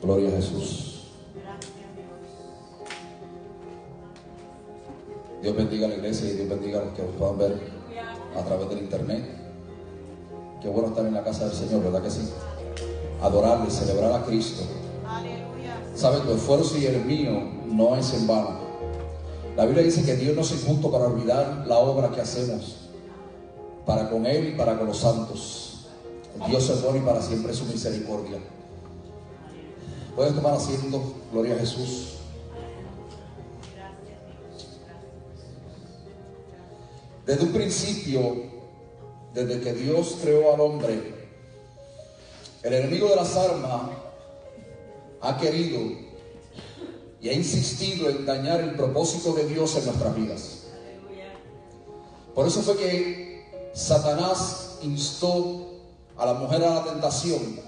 Gloria a Jesús. Dios bendiga a la iglesia y Dios bendiga a los que nos puedan ver a través del internet. Qué bueno estar en la casa del Señor, ¿verdad que sí? Adorarle, celebrar a Cristo. ¿Sabes? Tu esfuerzo y el mío no es en vano. La Biblia dice que Dios no es injusto para olvidar la obra que hacemos para con Él y para con los santos. Dios es bueno y para siempre es su misericordia. Puedes tomar asiento. Gloria a Jesús. Desde un principio, desde que Dios creó al hombre, el enemigo de las almas ha querido y ha insistido en dañar el propósito de Dios en nuestras vidas. Por eso fue que Satanás instó a la mujer a la tentación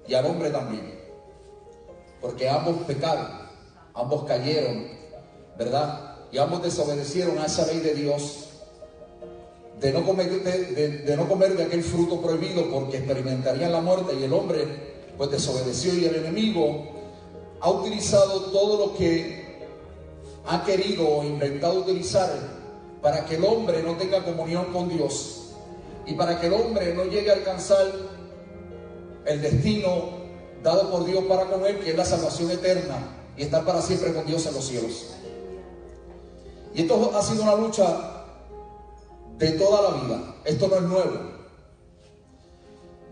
y al hombre también, porque ambos pecaron, ambos cayeron, ¿verdad? Y ambos desobedecieron a esa ley de Dios de no comer de aquel fruto prohibido, porque experimentarían la muerte. Y el hombre pues desobedeció, y el enemigo ha utilizado todo lo que ha querido o inventado utilizar para que el hombre no tenga comunión con Dios y para que el hombre no llegue a alcanzar el destino dado por Dios para con él, que es la salvación eterna y estar para siempre con Dios en los cielos. Y esto ha sido una lucha de toda la vida. Esto no es nuevo.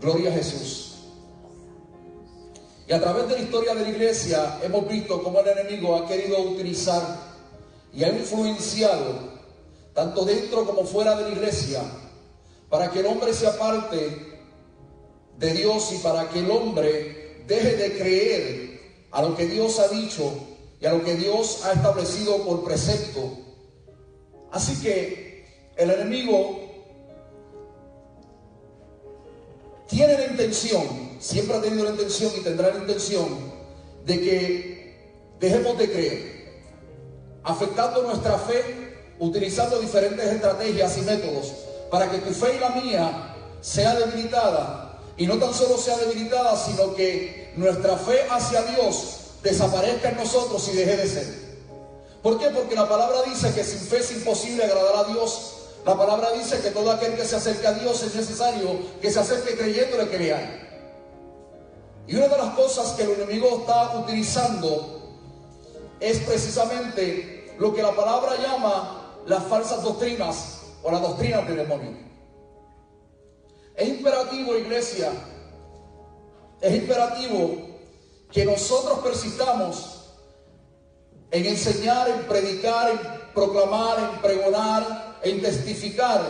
Gloria a Jesús. Y a través de la historia de la iglesia hemos visto cómo el enemigo ha querido utilizar y ha influenciado tanto dentro como fuera de la iglesia para que el hombre se aparte de Dios y para que el hombre deje de creer a lo que Dios ha dicho y a lo que Dios ha establecido por precepto. Así que el enemigo tiene la intención, siempre ha tenido la intención y tendrá la intención de que dejemos de creer, afectando nuestra fe, utilizando diferentes estrategias y métodos para que tu fe y la mía sea debilitada, y no tan solo sea debilitada, sino que nuestra fe hacia Dios desaparezca en nosotros y deje de ser. ¿Por qué? Porque la palabra dice que sin fe es imposible agradar a Dios. La palabra dice que todo aquel que se acerque a Dios es necesario que se acerque creyéndole que le hay. Y una de las cosas que el enemigo está utilizando es precisamente lo que la palabra llama las falsas doctrinas o las doctrinas del demonio. Es imperativo, iglesia, es imperativo que nosotros persistamos en enseñar, en predicar, en proclamar, en pregonar, en testificar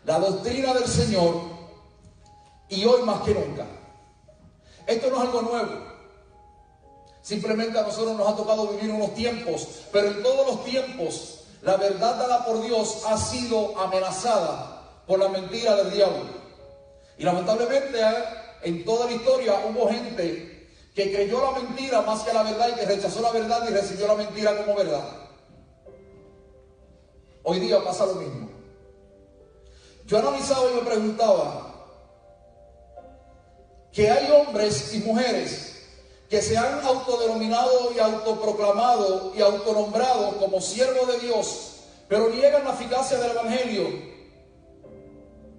la doctrina del Señor, y hoy más que nunca. Esto no es algo nuevo. Simplemente a nosotros nos ha tocado vivir unos tiempos, pero en todos los tiempos la verdad dada por Dios ha sido amenazada por la mentira del diablo. Y lamentablemente en toda la historia hubo gente que creyó la mentira más que la verdad, y que rechazó la verdad y recibió la mentira como verdad. Hoy día pasa lo mismo. Yo analizaba y me preguntaba que hay hombres y mujeres que se han autodenominado y autoproclamado y autonombrado como siervos de Dios, pero niegan la eficacia del evangelio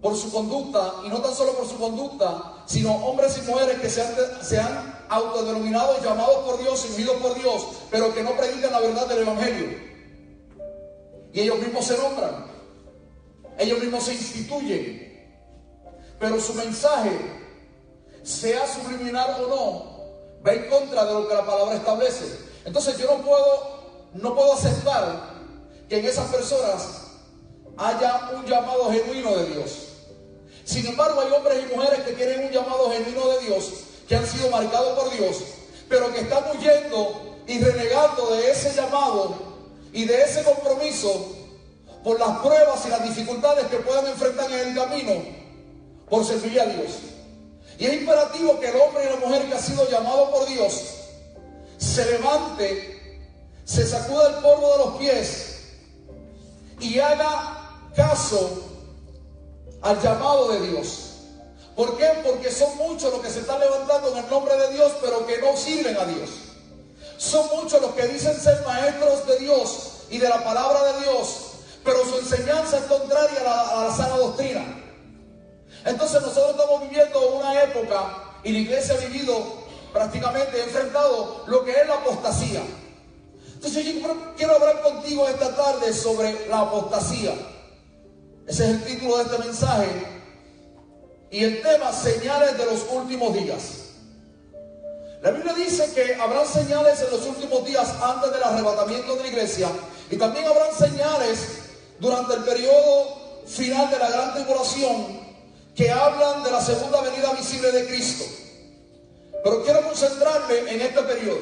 por su conducta, y no tan solo por su conducta, sino hombres y mujeres que se han autodenominado y llamados por Dios, ungidos por Dios, pero que no predican la verdad del evangelio. Y ellos mismos se nombran, ellos mismos se instituyen, pero su mensaje, sea subliminal o no, va en contra de lo que la palabra establece. Entonces yo no puedo aceptar que en esas personas haya un llamado genuino de Dios. Sin embargo, hay hombres y mujeres que tienen un llamado genuino de Dios, que han sido marcados por Dios, pero que están huyendo y renegando de ese llamado y de ese compromiso por las pruebas y las dificultades que puedan enfrentar en el camino por servir a Dios. Y es imperativo que el hombre y la mujer que ha sido llamado por Dios se levante, se sacuda el polvo de los pies y haga caso al llamado de Dios. ¿Por qué? Porque son muchos los que se están levantando en el nombre de Dios, pero que no sirven a Dios. Son muchos los que dicen ser maestros de Dios y de la palabra de Dios, pero su enseñanza es contraria a la sana doctrina. Entonces nosotros estamos viviendo una época, y la iglesia ha vivido prácticamente, enfrentado lo que es la apostasía. Entonces yo quiero hablar contigo esta tarde sobre la apostasía. Ese es el título de este mensaje. Y el tema, señales de los últimos días. La Biblia dice que habrán señales en los últimos días antes del arrebatamiento de la iglesia. Y también habrán señales durante el periodo final de la gran tribulación, que hablan de la segunda venida visible de Cristo. Pero quiero concentrarme en este periodo,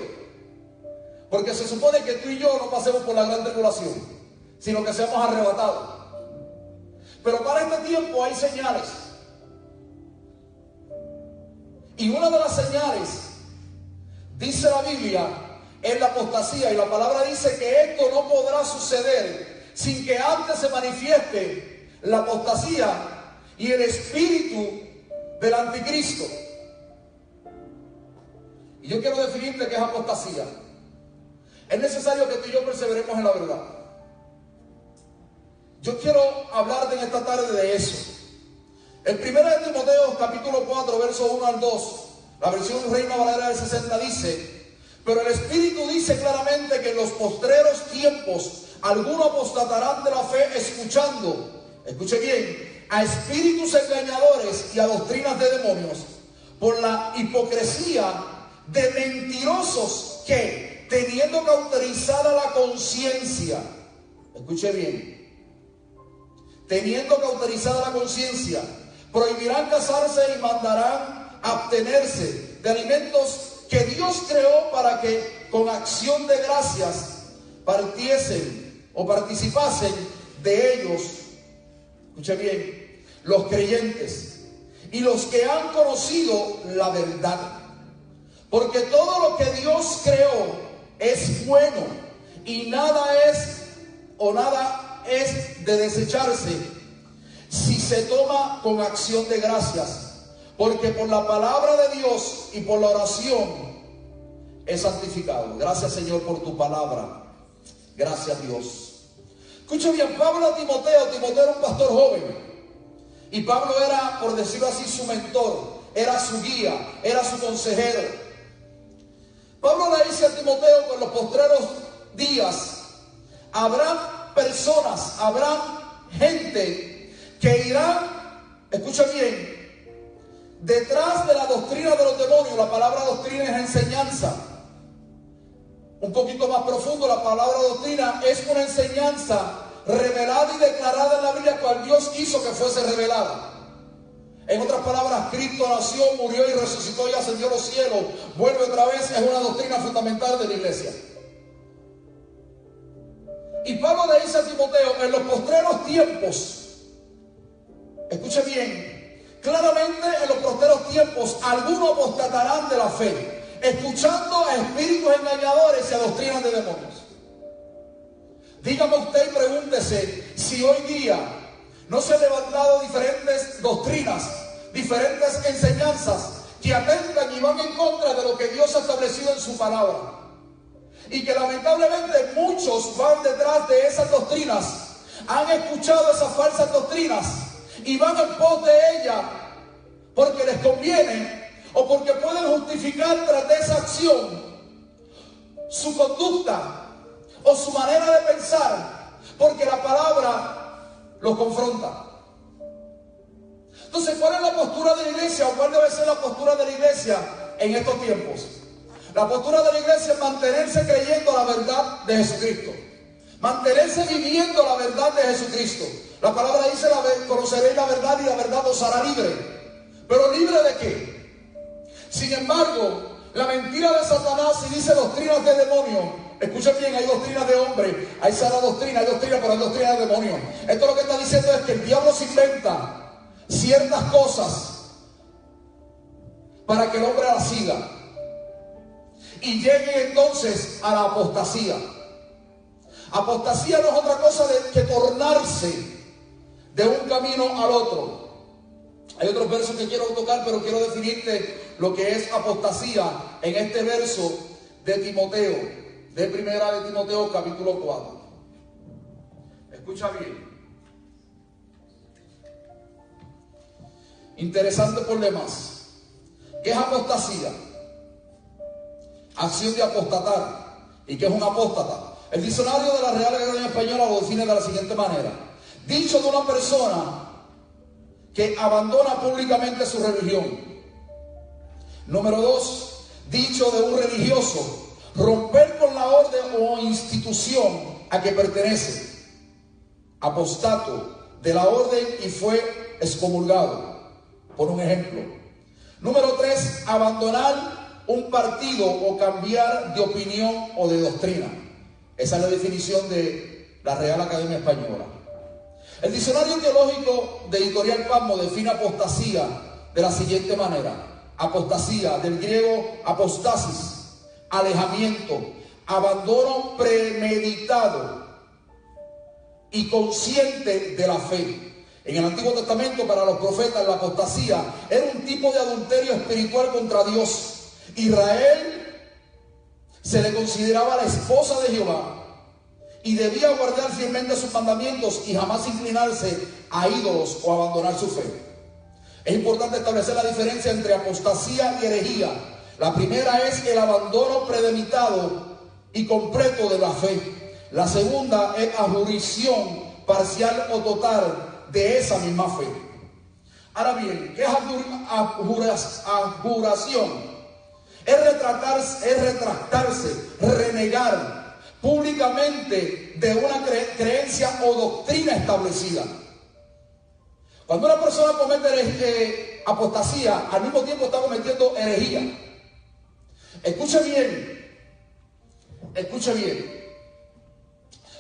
porque se supone que tú y yo no pasemos por la gran tribulación, sino que seamos arrebatados. Pero para este tiempo hay señales. Y una de las señales, dice la Biblia, es la apostasía. Y la palabra dice que esto no podrá suceder sin que antes se manifieste la apostasía y el espíritu del anticristo. Y yo quiero definirte qué es apostasía. Es necesario que tú y yo perseveremos en la verdad. Yo quiero hablarte en esta tarde de eso. El 1 de Timoteo, capítulo 4, versos 1 al 2, la versión Reina Valera del 60 dice: pero el Espíritu dice claramente que en los postreros tiempos algunos apostatarán de la fe, escuchando, escuche bien, a espíritus engañadores y a doctrinas de demonios, por la hipocresía de mentirosos que, teniendo cauterizada la conciencia, escuche bien, teniendo cauterizada la conciencia, prohibirán casarse y mandarán abstenerse de alimentos que Dios creó para que con acción de gracias partiesen o participasen de ellos. Escuche bien, los creyentes y los que han conocido la verdad. Porque todo lo que Dios creó es bueno y nada es de desecharse si se toma con acción de gracias. Porque por la palabra de Dios y por la oración es santificado. Gracias, Señor, por tu palabra. Gracias, Dios. Escucha bien, Pablo a Timoteo era un pastor joven. Y Pablo era, por decirlo así, su mentor, era su guía, era su consejero. Pablo le dice a Timoteo que en los postreros días habrá personas, habrá gente que irán, escucha bien, detrás de la doctrina de los demonios. La palabra doctrina es enseñanza. Un poquito más profundo, la palabra doctrina es una enseñanza revelada y declarada en la Biblia, cual Dios hizo que fuese revelada. En otras palabras, Cristo nació, murió y resucitó y ascendió a los cielos. Vuelve otra vez, es una doctrina fundamental de la iglesia. Y Pablo le dice a Timoteo, en los postreros tiempos, escuche bien, claramente en los postreros tiempos algunos apostatarán de la fe, escuchando a espíritus engañadores y a doctrinas de demonios. Dígame usted y pregúntese si hoy día no se han levantado diferentes doctrinas, diferentes enseñanzas que atentan y van en contra de lo que Dios ha establecido en su palabra. Y que lamentablemente muchos van detrás de esas doctrinas, han escuchado esas falsas doctrinas y van en pos de ellas porque les conviene o porque pueden justificar tras de esa acción su conducta o su manera de pensar, porque la palabra los confronta. Entonces, ¿cuál es la postura de la iglesia o cuál debe ser la postura de la iglesia en estos tiempos? La postura de la iglesia es mantenerse creyendo la verdad de Jesucristo, mantenerse viviendo la verdad de Jesucristo. La palabra dice: conoceréis la verdad y la verdad os hará libre. ¿Pero libre de qué? Sin embargo, la mentira de Satanás, y dice doctrinas de demonio, escuchen bien, hay doctrinas de hombre, hay sana doctrina, hay doctrina, pero hay doctrina de demonio. Esto lo que está diciendo es que el diablo se inventa ciertas cosas para que el hombre las siga y llegue entonces a la apostasía. Apostasía no es otra cosa que tornarse de un camino al otro. Hay otros versos que quiero tocar, pero quiero definirte lo que es apostasía en este verso de Timoteo, de primera de Timoteo, capítulo 4. Escucha bien. Interesante por demás. ¿Qué es apostasía? Acción de apostatar. ¿Y qué es un apóstata? El diccionario de la Real Academia Española lo define de la siguiente manera: dicho de una persona que abandona públicamente su religión. Número 2, dicho de un religioso, romper con la orden o institución a que pertenece. Apostato de la orden y fue excomulgado, por un ejemplo. Número 3, abandonar un partido o cambiar de opinión o de doctrina. Esa es la definición de la Real Academia Española. El diccionario teológico de Editorial Pasmo define apostasía de la siguiente manera: apostasía, del griego apostasis, alejamiento, abandono premeditado y consciente de la fe. En el Antiguo Testamento, para los profetas, la apostasía era un tipo de adulterio espiritual contra Dios. Israel se le consideraba la esposa de Jehová y debía guardar fielmente sus mandamientos y jamás inclinarse a ídolos o abandonar su fe. Es importante establecer la diferencia entre apostasía y herejía. La primera es el abandono premeditado y completo de la fe. La segunda es abjuración parcial o total de esa misma fe. Ahora bien, ¿qué es abjuración? Es retractarse, renegar públicamente de una creencia o doctrina establecida. Cuando una persona comete apostasía, al mismo tiempo está cometiendo herejía. Escuche bien, escuche bien.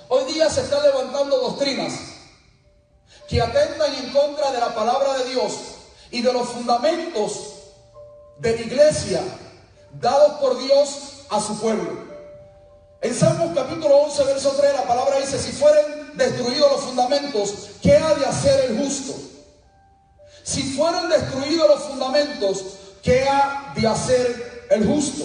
Hoy día se están levantando doctrinas que atentan en contra de la palabra de Dios y de los fundamentos de la iglesia dados por Dios a su pueblo. En Salmos capítulo 11, verso 3, la palabra dice: si fueren destruidos los fundamentos, ¿qué ha de hacer el justo? Si fueren destruidos los fundamentos, ¿qué ha de hacer el justo?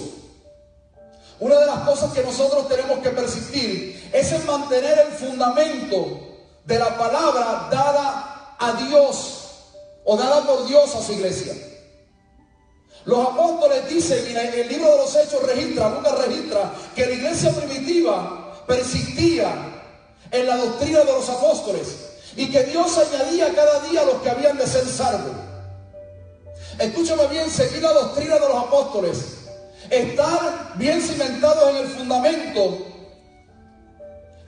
Una de las cosas que nosotros tenemos que persistir es en mantener el fundamento de la palabra dada a Dios o dada por Dios a su iglesia. Los apóstoles dicen, y el libro de los Hechos Lucas registra que la iglesia primitiva persistía en la doctrina de los apóstoles y que Dios añadía cada día a los que habían de ser salvos. Escúchame bien, seguir la doctrina de los apóstoles, estar bien cimentados en el fundamento,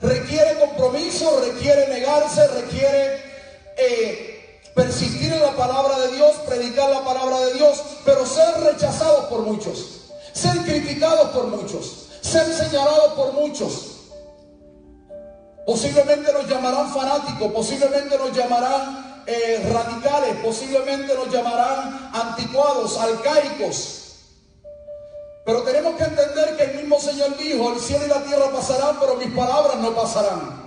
requiere compromiso, requiere negarse, requiere persistir en la palabra de Dios, predicar la palabra de Dios, pero ser rechazados por muchos, ser criticados por muchos, ser señalados por muchos. Posiblemente nos llamarán fanáticos, posiblemente nos llamarán radicales, posiblemente nos llamarán anticuados, arcaicos. Pero tenemos que entender que el mismo Señor dijo: el cielo y la tierra pasarán, pero mis palabras no pasarán.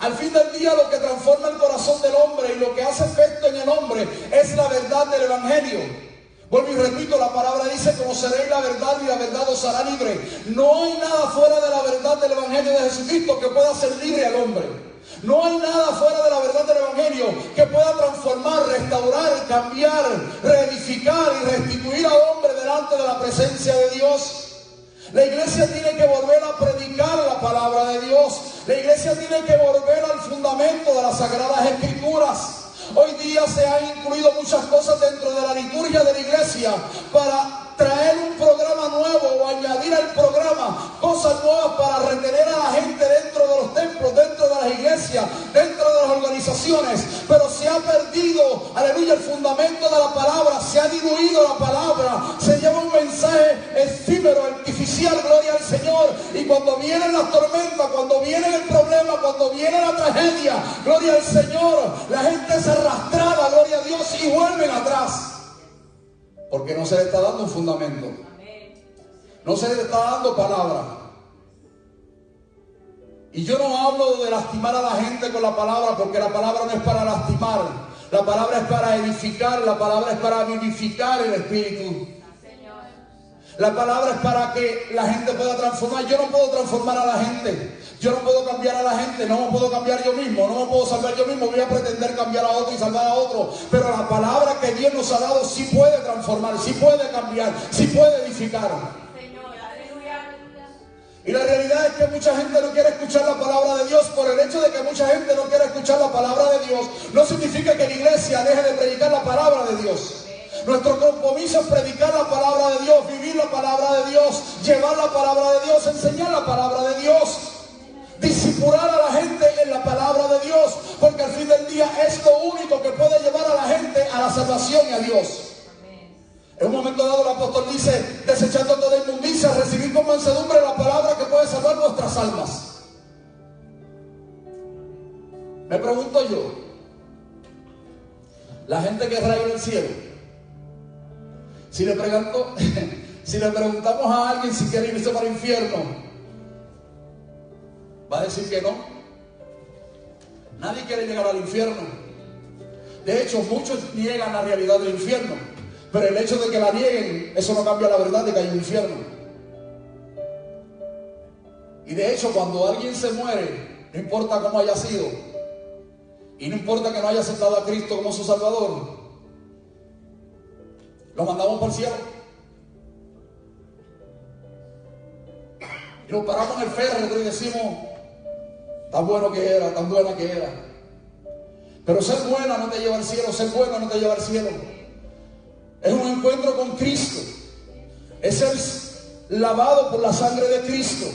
Al fin del día, lo que transforma el corazón del hombre y lo que hace efecto en el hombre es la verdad del Evangelio. Vuelvo y repito, la palabra dice: conoceréis la verdad y la verdad os hará libre. No hay nada fuera de la verdad del Evangelio de Jesucristo que pueda hacer libre al hombre. No hay nada fuera de la verdad del Evangelio que pueda transformar, restaurar, cambiar, reedificar y restituir al hombre delante de la presencia de Dios. La iglesia tiene que volver a predicar la palabra de Dios. La iglesia tiene que volver al fundamento de las Sagradas Escrituras. Hoy día se han incluido muchas cosas dentro de la liturgia de la iglesia para traer un programa nuevo o añadir al programa cosas nuevas para retener a la gente dentro de los templos, dentro de las iglesias, dentro de las organizaciones. Pero se ha perdido, aleluya, el fundamento de la palabra, se ha diluido la palabra, se lleva un mensaje efímero, artificial, gloria al Señor. Y cuando vienen las tormentas, cuando viene el problema, cuando viene la tragedia, gloria al Señor, la gente es arrastrada, gloria a Dios, y vuelven atrás. Porque no se le está dando un fundamento. No se le está dando palabra. Y yo no hablo de lastimar a la gente con la palabra, porque la palabra no es para lastimar. La palabra es para edificar, la palabra es para vivificar el espíritu. La palabra es para que la gente pueda transformar. Yo no puedo transformar a la gente. Yo no puedo cambiar a la gente. No me puedo cambiar yo mismo. No me puedo salvar yo mismo. Voy a pretender cambiar a otro y salvar a otro. Pero la palabra que Dios nos ha dado sí puede transformar, sí puede cambiar, sí puede edificar. Y la realidad es que mucha gente no quiere escuchar la palabra de Dios. Por el hecho de que mucha gente no quiere escuchar la palabra de Dios, no significa que la iglesia deje de predicar la palabra de Dios. Nuestro compromiso es predicar la palabra de Dios, vivir la palabra de Dios, llevar la palabra de Dios, enseñar la palabra de Dios, discipular a la gente en la palabra de Dios, porque al fin del día es lo único que puede llevar a la gente a la salvación y a Dios. En un momento dado el apóstol dice, desechando toda inmundicia, recibir con mansedumbre la palabra que puede salvar vuestras almas. Me pregunto yo, la gente que raya el cielo, si le preguntamos a alguien si quiere irse para el infierno, va a decir que no. Nadie quiere llegar al infierno. De hecho, muchos niegan la realidad del infierno, pero el hecho de que la nieguen, eso no cambia la verdad de que hay un infierno. Y de hecho, cuando alguien se muere, no importa cómo haya sido, y no importa que no haya aceptado a Cristo como su Salvador, lo mandamos por el cielo. Y nos paramos en el féretro y decimos, tan bueno que era, tan buena que era. Pero ser buena no te lleva al cielo, ser bueno no te lleva al cielo. Es un encuentro con Cristo. Es ser lavado por la sangre de Cristo.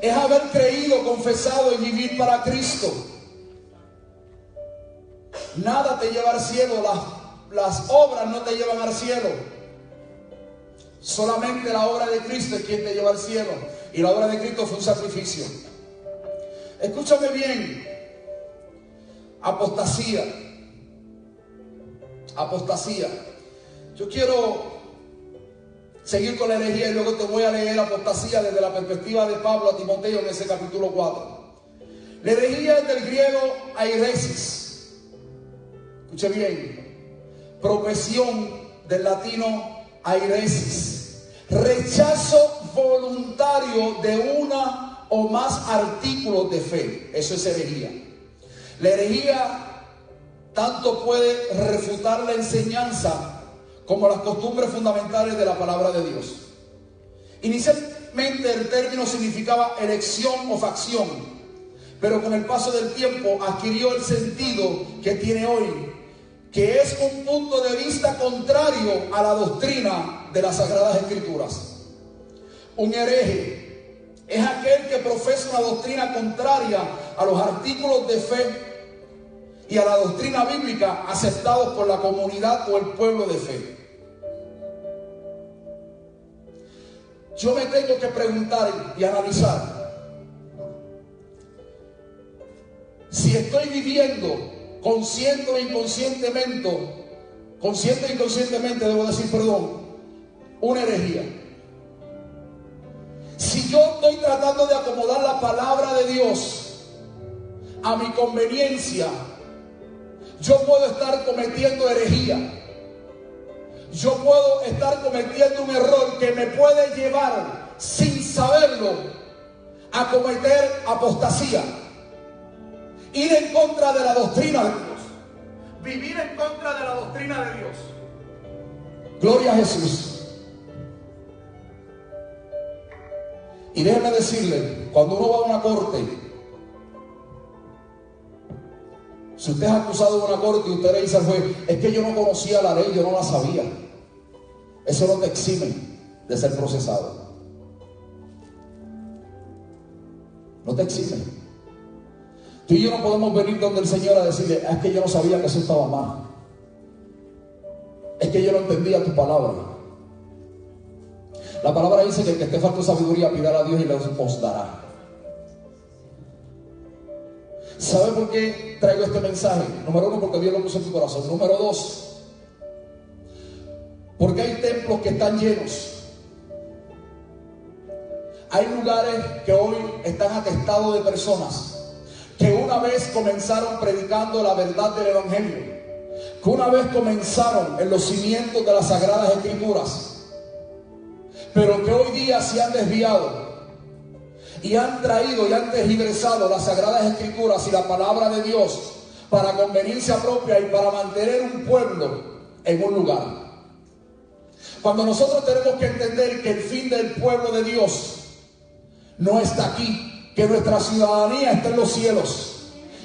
Es haber creído, confesado y vivir para Cristo. Nada te lleva al cielo. Las obras no te llevan al cielo. Solamente la obra de Cristo es quien te lleva al cielo. Y la obra de Cristo fue un sacrificio. Escúchame bien. Apostasía. Apostasía. Yo quiero seguir con la herejía y luego te voy a leer apostasía desde la perspectiva de Pablo a Timoteo en ese capítulo 4. La herejía es del griego airesis. Escuche bien. Profesión del latino airesis. Rechazo voluntario de una o más artículos de fe. Eso es herejía. La herejía tanto puede refutar la enseñanza como las costumbres fundamentales de la palabra de Dios. Inicialmente el término significaba elección o facción, pero con el paso del tiempo adquirió el sentido que tiene hoy, que es un punto de vista contrario a la doctrina de las Sagradas Escrituras. Un hereje es aquel que profesa una doctrina contraria a los artículos de fe y a la doctrina bíblica aceptados por la comunidad o el pueblo de fe. Yo me tengo que preguntar y analizar si estoy viviendo consciente o inconscientemente, una herejía. Si yo estoy tratando de acomodar la palabra de Dios a mi conveniencia, yo puedo estar cometiendo herejía. Yo puedo estar cometiendo un error que me puede llevar, sin saberlo, a cometer apostasía. Ir en contra de la doctrina de Dios. Vivir en contra de la doctrina de Dios. Gloria a Jesús. Y déjeme decirle, cuando uno va a una corte, si usted es acusado de una corte y usted le dice al juez, es que yo no conocía la ley, yo no la sabía, eso no te exime de ser procesado. No te exime. Tú y yo no podemos venir donde el Señor a decirle, es que yo no sabía que eso estaba mal, es que yo no entendía tu palabra. La palabra dice que el que esté falto de sabiduría pidará a Dios y le os dará. ¿Sabe por qué traigo este mensaje? Número uno, porque Dios lo puso en tu corazón. Número dos, porque hay templos que están llenos. Hay lugares que hoy están atestados de personas que una vez comenzaron predicando la verdad del Evangelio, que una vez comenzaron en los cimientos de las Sagradas Escrituras, pero que hoy día se han desviado y han traído y han tergiversado las Sagradas Escrituras y la palabra de Dios para conveniencia propia y para mantener un pueblo en un lugar. Cuando nosotros tenemos que entender que el fin del pueblo de Dios no está aquí, que nuestra ciudadanía está en los cielos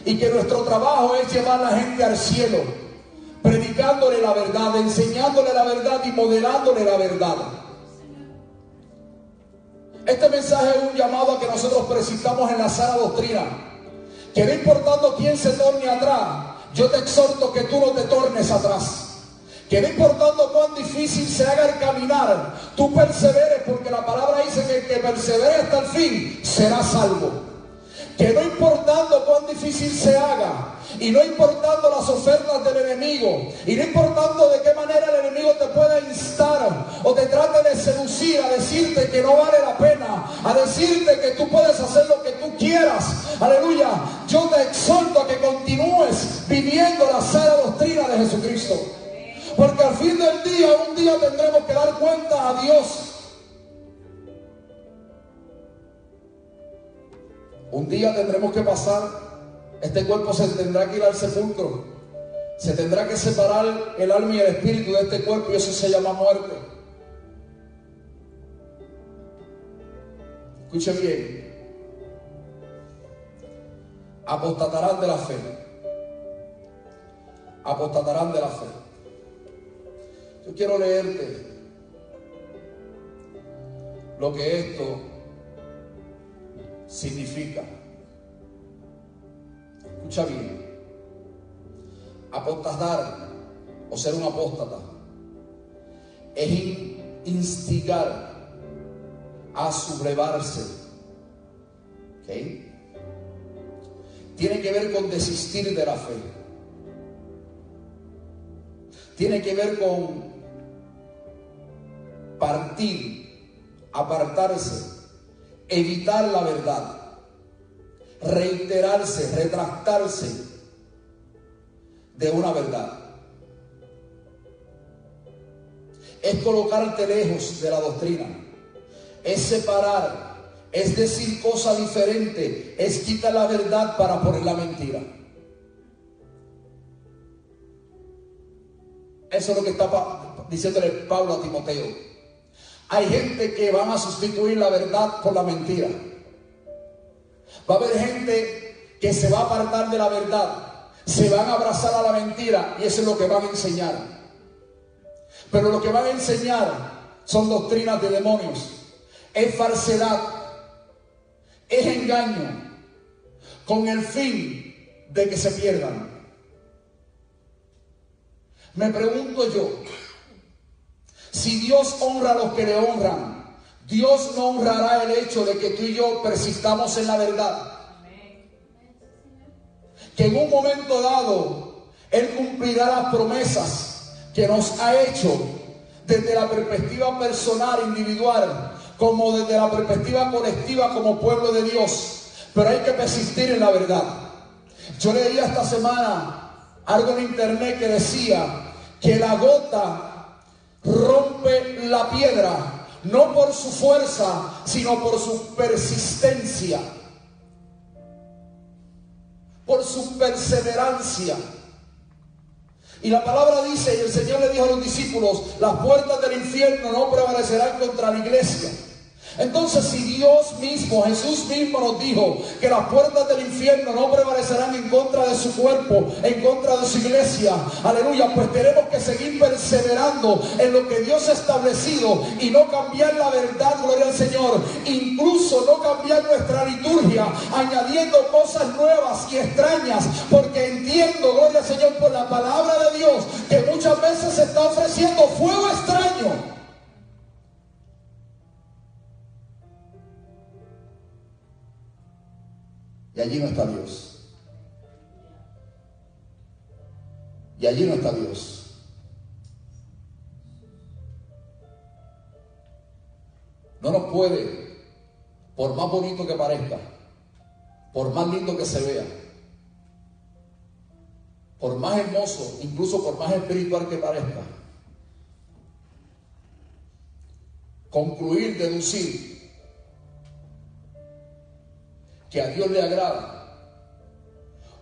y que nuestro trabajo es llevar a la gente al cielo, predicándole la verdad, enseñándole la verdad y modelándole la verdad. Este mensaje es un llamado a que nosotros presentamos en la sana doctrina, que no importando quién se torne atrás, yo te exhorto que tú no te tornes atrás. Que no importando cuán difícil se haga el caminar, tú perseveres, porque la palabra dice que el que persevere hasta el fin será salvo. Que no importando cuán difícil se haga, y no importando las ofertas del enemigo, y no importando de qué manera el enemigo te pueda instar o te trate de seducir a decirte que no vale la pena, a decirte que tú puedes hacer lo que tú quieras, aleluya, yo te exhorto a que continúes viviendo la sana doctrina de Jesucristo. Porque al fin del día, un día tendremos que dar cuenta a Dios. Un día tendremos que pasar, este cuerpo se tendrá que ir al sepulcro. Se tendrá que separar el alma y el espíritu de este cuerpo y eso se llama muerte. Escuche bien. Apostatarán de la fe. Apostatarán de la fe. Yo quiero leerte lo que esto significa. Escucha bien. Apostatar o ser un apóstata es instigar a sublevarse. ¿Okay? Tiene que ver con desistir de la fe. Tiene que ver con partir, apartarse, evitar la verdad, reiterarse, retractarse de una verdad. Es colocarte lejos de la doctrina, es separar, es decir cosas diferentes, es quitar la verdad para poner la mentira. Eso es lo que está diciéndole Pablo a Timoteo. Hay gente que van a sustituir la verdad por la mentira. Va a haber gente que se va a apartar de la verdad, se van a abrazar a la mentira y eso es lo que van a enseñar. Pero lo que van a enseñar son doctrinas de demonios, es falsedad, es engaño, con el fin de que se pierdan. Me pregunto yo, si Dios honra a los que le honran, Dios no honrará el hecho de que tú y yo persistamos en la verdad. Que en un momento dado Él cumplirá las promesas que nos ha hecho desde la perspectiva personal, individual, como desde la perspectiva colectiva como pueblo de Dios. Pero hay que persistir en la verdad. Yo leía esta semana algo en internet que decía que la gota rompe la piedra, no por su fuerza, sino por su persistencia, por su perseverancia. Y la palabra dice, y el Señor le dijo a los discípulos, las puertas del infierno no prevalecerán contra la iglesia. Entonces, si Dios mismo, Jesús mismo nos dijo que las puertas del infierno no prevalecerán en contra de su cuerpo, en contra de su iglesia, aleluya, pues tenemos que seguir perseverando en lo que Dios ha establecido y no cambiar la verdad, gloria al Señor, incluso no cambiar nuestra liturgia, añadiendo cosas nuevas y extrañas, porque entiendo, gloria al Señor, por la palabra de Dios, que muchas veces se está ofreciendo fuego extraño. Y allí no está Dios. Y allí no está Dios. No nos puede, por más bonito que parezca, por más lindo que se vea, por más hermoso, incluso por más espiritual que parezca, concluir, deducir que a Dios le agrada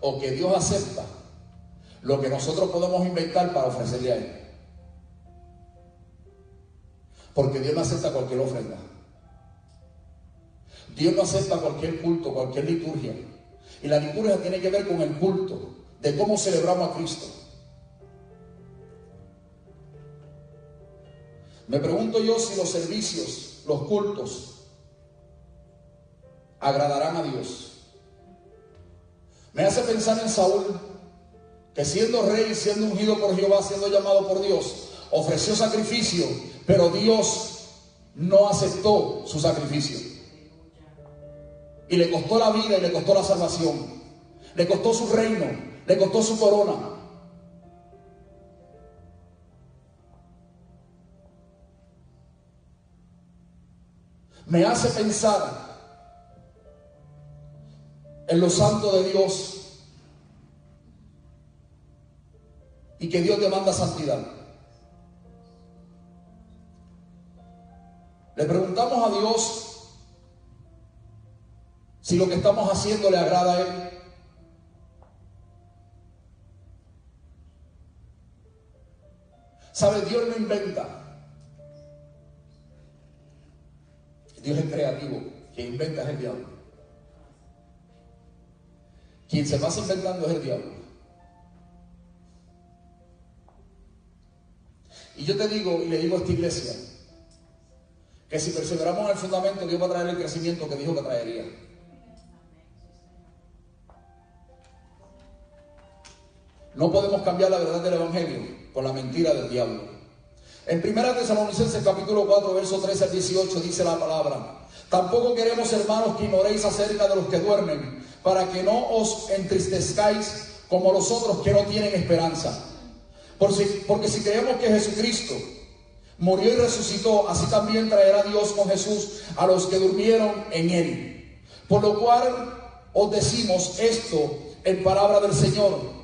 o que Dios acepta lo que nosotros podemos inventar para ofrecerle a Él. Porque Dios no acepta cualquier ofrenda. Dios no acepta cualquier culto, cualquier liturgia. Y la liturgia tiene que ver con el culto, de cómo celebramos a Cristo. Me pregunto yo si los servicios, los cultos, agradarán a Dios. Me hace pensar en Saúl, que siendo rey, siendo ungido por Jehová, siendo llamado por Dios, ofreció sacrificio, pero Dios no aceptó su sacrificio. Y le costó la vida y le costó la salvación. Le costó su reino, le costó su corona. Me hace pensar en lo santo de Dios y que Dios demanda santidad. Le preguntamos a Dios si lo que estamos haciendo le agrada a Él. ¿Sabe? Dios no inventa. Dios es creativo. Quien inventa es el diablo. Quien se pasa inventando es el diablo. Y yo te digo, y le digo a esta iglesia, que si perseveramos en el fundamento, Dios va a traer el crecimiento que dijo que traería. No podemos cambiar la verdad del Evangelio con la mentira del diablo. En 1 Tesalonicenses capítulo 4, verso 13 al 18 dice la palabra: tampoco queremos, hermanos, que ignoréis acerca de los que duermen, para que no os entristezcáis como los otros que no tienen esperanza. Porque si creemos que Jesucristo murió y resucitó, así también traerá Dios con Jesús a los que durmieron en Él. Por lo cual os decimos esto en palabra del Señor,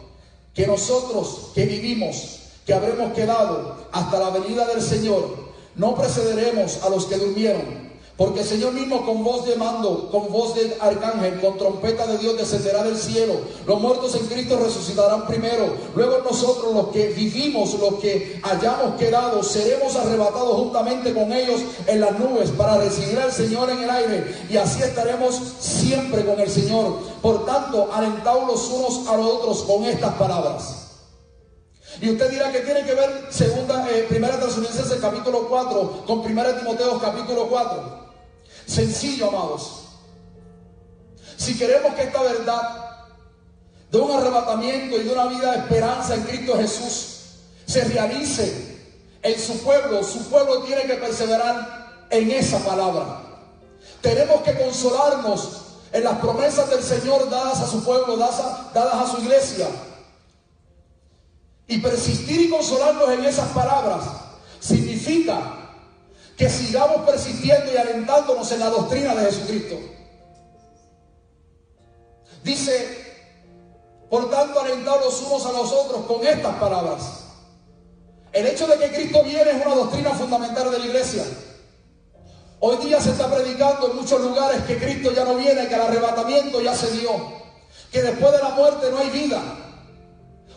que nosotros que vivimos, que habremos quedado hasta la venida del Señor, no precederemos a los que durmieron. Porque el Señor mismo, con voz de mando, con voz de arcángel, con trompeta de Dios, descenderá del cielo. Los muertos en Cristo resucitarán primero. Luego nosotros, los que vivimos, los que hayamos quedado, seremos arrebatados juntamente con ellos en las nubes para recibir al Señor en el aire. Y así estaremos siempre con el Señor. Por tanto, alentaos los unos a los otros con estas palabras. Y usted dirá que tiene que ver 1 Tesalonicenses capítulo 4 con 1 Timoteo capítulo 4. Sencillo, amados. Si queremos que esta verdad de un arrebatamiento y de una vida de esperanza en Cristo Jesús se realice en su pueblo tiene que perseverar en esa palabra. Tenemos que consolarnos en las promesas del Señor dadas a su pueblo, dadas a su iglesia. Y persistir y consolarnos en esas palabras significa que sigamos persistiendo y alentándonos en la doctrina de Jesucristo. Dice, por tanto, alentaos los unos a los otros con estas palabras. El hecho de que Cristo viene es una doctrina fundamental de la iglesia. Hoy día se está predicando en muchos lugares que Cristo ya no viene, que el arrebatamiento ya se dio, que después de la muerte no hay vida.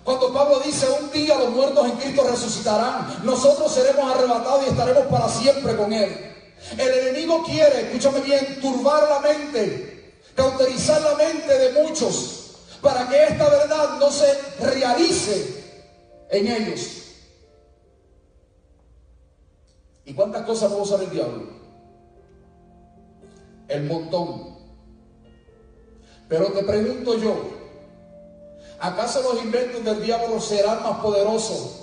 Cuando Pablo dice, un día los muertos en Cristo resucitarán, nosotros seremos arrebatados y estaremos para siempre con Él. El enemigo quiere, escúchame bien, turbar la mente, cauterizar la mente de muchos, para que esta verdad no se realice en ellos. ¿Y cuántas cosas va a usar el diablo? El montón. Pero te pregunto yo, ¿acaso los inventos del diablo serán más poderosos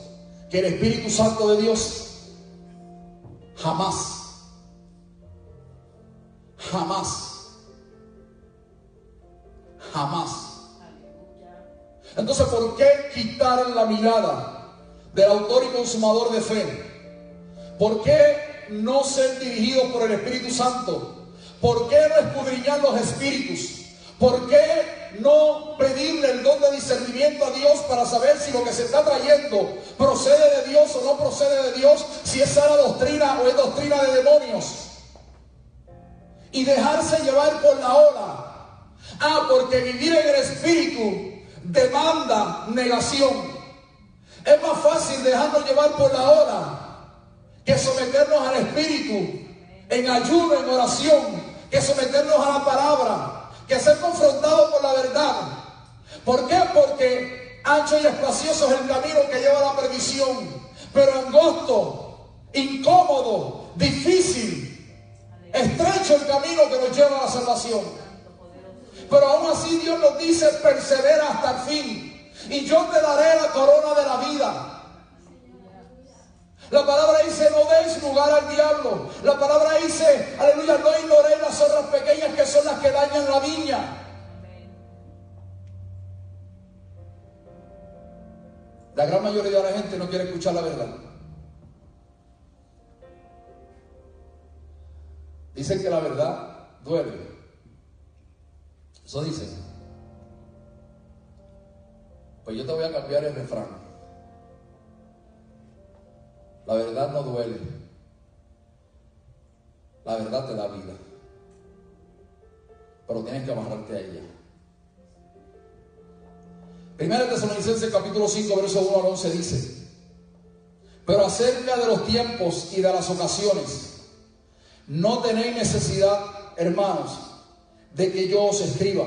que el Espíritu Santo de Dios? Jamás. Jamás. Jamás. Entonces, ¿por qué quitar la mirada del autor y consumador de fe? ¿Por qué no ser dirigidos por el Espíritu Santo? ¿Por qué no escudriñar los espíritus? ¿Por qué no pedirle el don de discernimiento a Dios para saber si lo que se está trayendo procede de Dios o no procede de Dios, si es sana doctrina o es doctrina de demonios? Y dejarse llevar por la ola. Porque vivir en el Espíritu demanda negación. Es más fácil dejarnos llevar por la ola que someternos al Espíritu en ayuno, en oración, que someternos a la palabra, que ser confrontados por la verdad. ¿Por qué? Porque ancho y espacioso es el camino que lleva a la perdición, pero angosto, incómodo, difícil, estrecho el camino que nos lleva a la salvación. Pero aún así Dios nos dice: persevera hasta el fin, y yo te daré la corona de la vida. La palabra dice: no deis lugar al diablo. La palabra dice, aleluya, no ignoréis las zorras pequeñas, que son las que dañan la viña. La gran mayoría de la gente no quiere escuchar la verdad. Dicen que la verdad duele. Eso dicen. Pues yo te voy a cambiar el refrán. La verdad no duele. La verdad te da vida. Pero tienes que amarrarte a ella. Primera Tesalonicenses capítulo 5, verso 1 al 11 dice: pero acerca de los tiempos y de las ocasiones, no tenéis necesidad, hermanos, de que yo os escriba,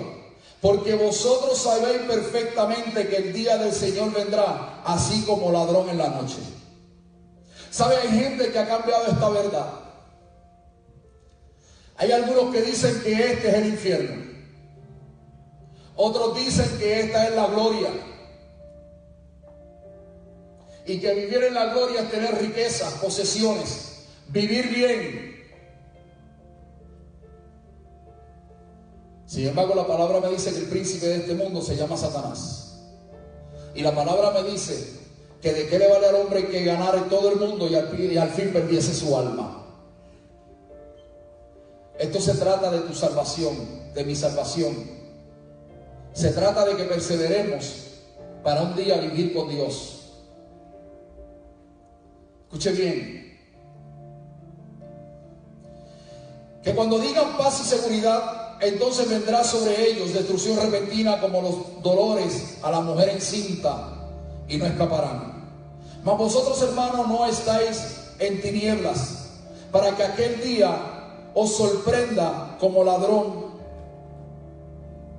porque vosotros sabéis perfectamente que el día del Señor vendrá así como ladrón en la noche. ¿Sabe? Hay gente que ha cambiado esta verdad. Hay algunos que dicen que este es el infierno. Otros dicen que esta es la gloria. Y que vivir en la gloria es tener riquezas, posesiones, vivir bien. Sin embargo, la palabra me dice que el príncipe de este mundo se llama Satanás. Y la palabra me dice que de qué le vale al hombre que ganare todo el mundo y al fin perdiese su alma. Esto se trata de tu salvación, de mi salvación. Se trata de que perseveremos para un día vivir con Dios. Escuche bien. Que cuando digan paz y seguridad, entonces vendrá sobre ellos destrucción repentina como los dolores a la mujer encinta, y no escaparán. Mas vosotros, hermanos, no estáis en tinieblas, para que aquel día os sorprenda como ladrón.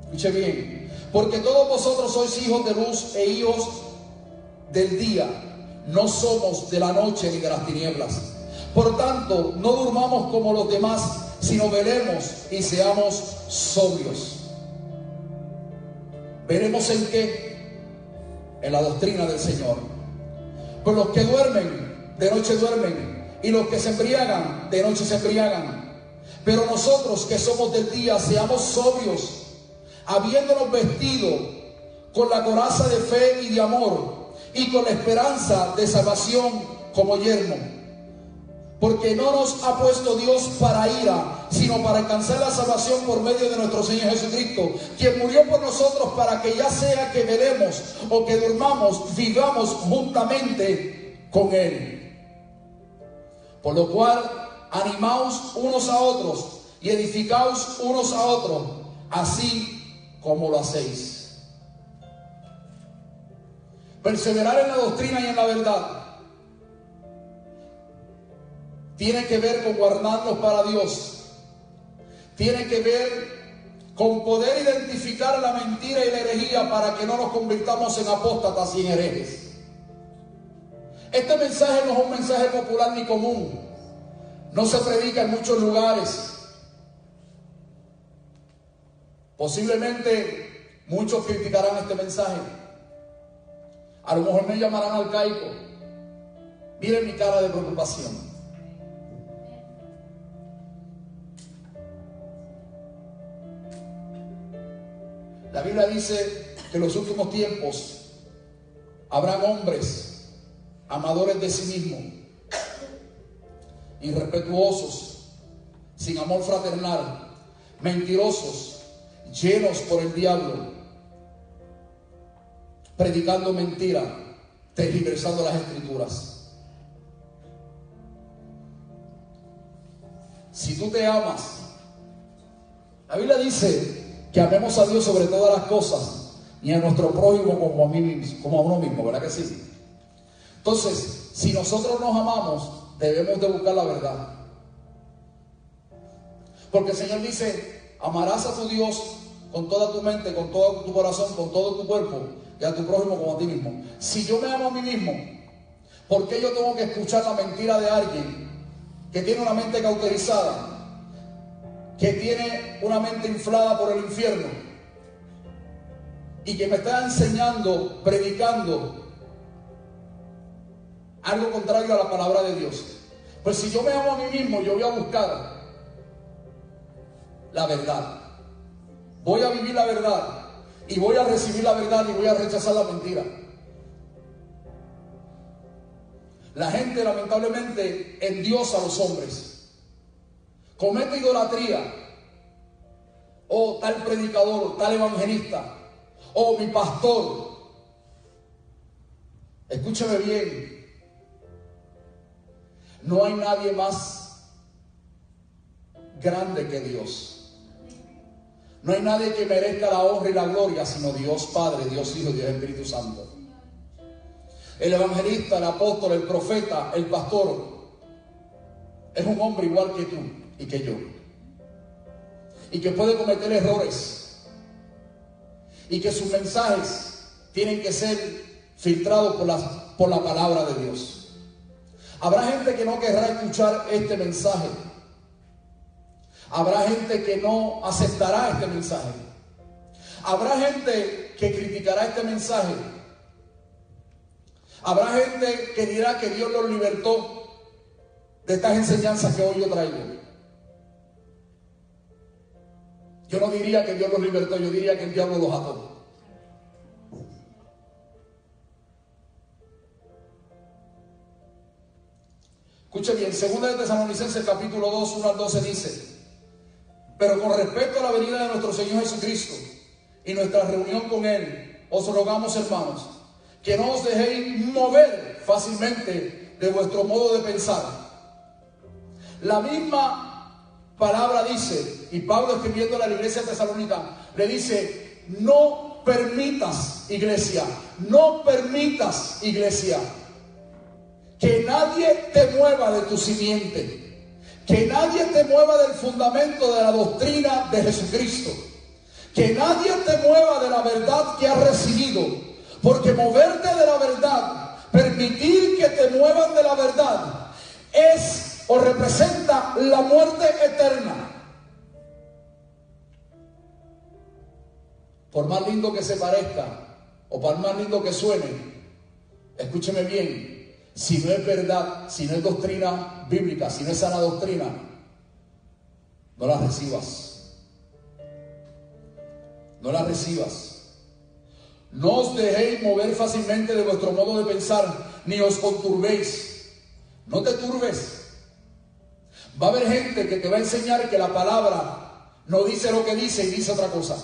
Escuche bien. Porque todos vosotros sois hijos de luz e hijos del día. No somos de la noche ni de las tinieblas. Por tanto, no durmamos como los demás, sino velemos y seamos sobrios. ¿Veremos en qué? En la doctrina del Señor. Pues los que duermen, de noche duermen, y los que se embriagan, de noche se embriagan. Pero nosotros que somos del día, seamos sobrios, habiéndonos vestido con la coraza de fe y de amor, y con la esperanza de salvación como yelmo. Porque no nos ha puesto Dios para ira, sino para alcanzar la salvación por medio de nuestro Señor Jesucristo, quien murió por nosotros, para que ya sea que velemos o que durmamos, vivamos juntamente con Él. Por lo cual, animaos unos a otros y edificaos unos a otros, así como lo hacéis. Perseverar en la doctrina y en la verdad tiene que ver con guardarnos para Dios. Tiene que ver con poder identificar la mentira y la herejía para que no nos convirtamos en apóstatas y en herejes. Este mensaje no es un mensaje popular ni común. No se predica en muchos lugares. Posiblemente muchos criticarán este mensaje. A lo mejor me llamarán arcaico. Miren mi cara de preocupación. La Biblia dice que en los últimos tiempos habrán hombres amadores de sí mismos, irrespetuosos, sin amor fraternal, mentirosos, llenos por el diablo, predicando mentira, tergiversando las escrituras. Si tú te amas, la Biblia dice que amemos a Dios sobre todas las cosas y a nuestro prójimo como a uno mismo, ¿verdad que sí? Entonces, si nosotros nos amamos, debemos de buscar la verdad. Porque el Señor dice, amarás a tu Dios con toda tu mente, con todo tu corazón, con todo tu cuerpo, y a tu prójimo como a ti mismo. Si yo me amo a mí mismo, ¿por qué yo tengo que escuchar la mentira de alguien que tiene una mente cauterizada, que tiene una mente inflada por el infierno y que me está enseñando, predicando algo contrario a la palabra de Dios? Pues si yo me amo a mí mismo, yo voy a buscar la verdad, voy a vivir la verdad y voy a recibir la verdad y voy a rechazar la mentira. La gente lamentablemente endiosa a los hombres, comete idolatría. Oh, tal predicador, tal evangelista, oh, mi pastor. Escúchame bien, no hay nadie más grande que Dios. No hay nadie que merezca la honra y la gloria sino Dios Padre, Dios Hijo y Dios Espíritu Santo. El evangelista, el apóstol, el profeta, el pastor es un hombre igual que tú y que yo, y que puede cometer errores, y que sus mensajes tienen que ser filtrados por la palabra de Dios. Habrá gente que no querrá escuchar este mensaje. Habrá gente que no aceptará este mensaje. Habrá gente que criticará este mensaje. Habrá gente que dirá que Dios los libertó de estas enseñanzas que hoy yo traigo. Yo no diría que Dios los libertó, yo diría que el diablo los ató. Escuche bien, 2 de Tesalonicenses capítulo 2, 1 al 12 dice: pero con respecto a la venida de nuestro Señor Jesucristo y nuestra reunión con Él, os rogamos, hermanos, que no os dejéis mover fácilmente de vuestro modo de pensar. La misma palabra dice, y Pablo escribiendo a la iglesia de Tesalónica, le dice: no permitas, iglesia, que nadie te mueva de tu simiente. Que nadie te mueva del fundamento de la doctrina de Jesucristo. Que nadie te mueva de la verdad que has recibido. Porque moverte de la verdad, permitir que te muevan de la verdad, es o representa la muerte eterna. Por más lindo que se parezca, o por más lindo que suene, escúcheme bien. Si no es verdad, si no es doctrina bíblica, si no es sana doctrina, no la recibas. No la recibas. No os dejéis mover fácilmente de vuestro modo de pensar, ni os conturbéis. No te turbes. Va a haber gente que te va a enseñar que la palabra no dice lo que dice y dice otra cosa.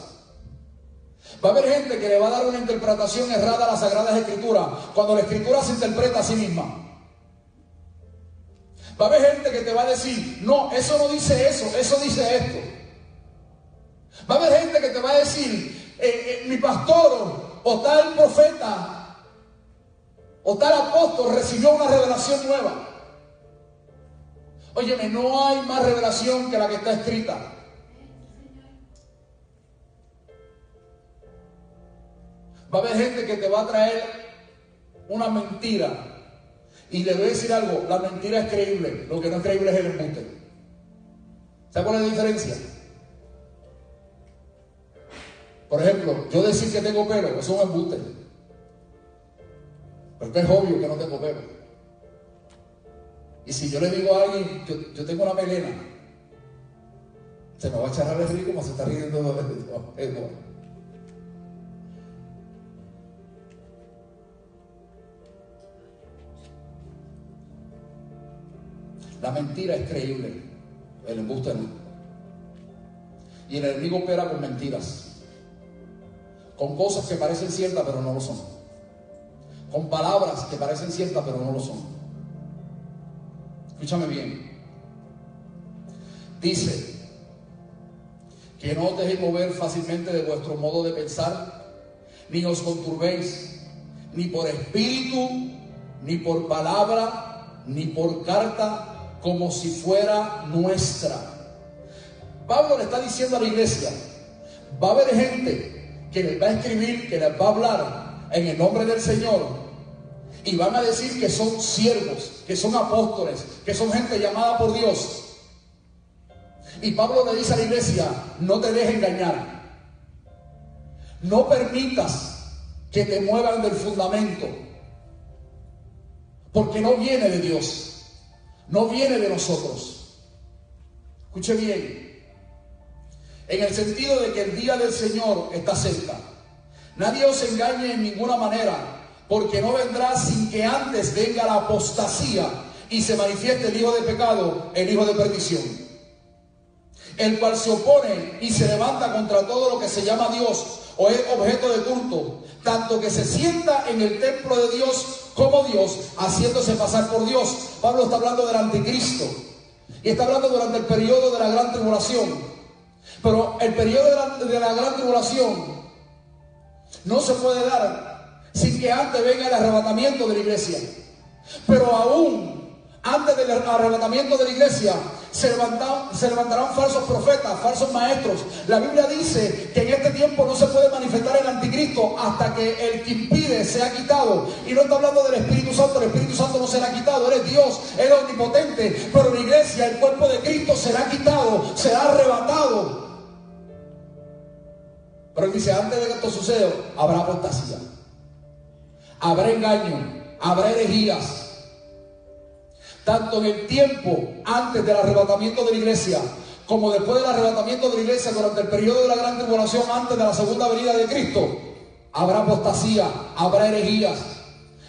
Va a haber gente que le va a dar una interpretación errada a las Sagradas Escrituras, cuando la Escritura se interpreta a sí misma. Va a haber gente que te va a decir: no, eso no dice eso, eso dice esto. Va a haber gente que te va a decir: mi pastor o tal profeta o tal apóstol recibió una revelación nueva. Óyeme, no hay más revelación que la que está escrita. Va a haber gente que te va a traer una mentira. Y le voy a decir algo: la mentira es creíble, lo que no es creíble es el embuste. ¿Sabe cuál es la diferencia? Por ejemplo, yo decir que tengo pelo, eso es un embuste. Porque es obvio que no tengo pelo. Y si yo le digo a alguien: yo tengo una melena, se me va a echar a reír como se está riendo de La mentira es creíble, el embuste no. Y el enemigo opera con mentiras, con cosas que parecen ciertas pero no lo son. con palabras que parecen ciertas pero no lo son. Escúchame bien. Dice que no os dejéis mover fácilmente de vuestro modo de pensar, ni os conturbéis, ni por espíritu, ni por palabra, ni por carta, como si fuera nuestra. Pablo le está diciendo a la iglesia, va a haber gente que les va a escribir, que les va a hablar en el nombre del Señor, y van a decir que son siervos, que son apóstoles, que son gente llamada por Dios. Y Pablo le dice a la iglesia, no te dejes engañar. No permitas que te muevan del fundamento. Porque no viene de Dios. No viene de nosotros. Escuche bien. En el sentido de que el día del Señor está cerca. Nadie os engañe en ninguna manera, porque no vendrá sin que antes venga la apostasía y se manifieste el hijo de pecado, el hijo de perdición, el cual se opone y se levanta contra todo lo que se llama Dios o es objeto de culto, tanto que se sienta en el templo de Dios como Dios, haciéndose pasar por Dios. Pablo está hablando del anticristo y está hablando durante el periodo de la gran tribulación. Pero el periodo de la gran tribulación no se puede dar sin que antes venga el arrebatamiento de la iglesia. Pero aún antes del arrebatamiento de la iglesia se levantarán falsos profetas, falsos maestros. La Biblia dice que en este tiempo no se puede manifestar el anticristo hasta que el que impide sea quitado. Y no está hablando del Espíritu Santo. El Espíritu Santo no será quitado, Él es Dios, Él es omnipotente. Pero la iglesia, el cuerpo de Cristo, será quitado, será arrebatado. Pero Él dice, antes de que esto suceda, habrá apostasía, habrá engaño, habrá herejías. Tanto en el tiempo antes del arrebatamiento de la iglesia, como después del arrebatamiento de la iglesia, durante el periodo de la gran tribulación, antes de la segunda venida de Cristo, habrá apostasía, habrá herejías.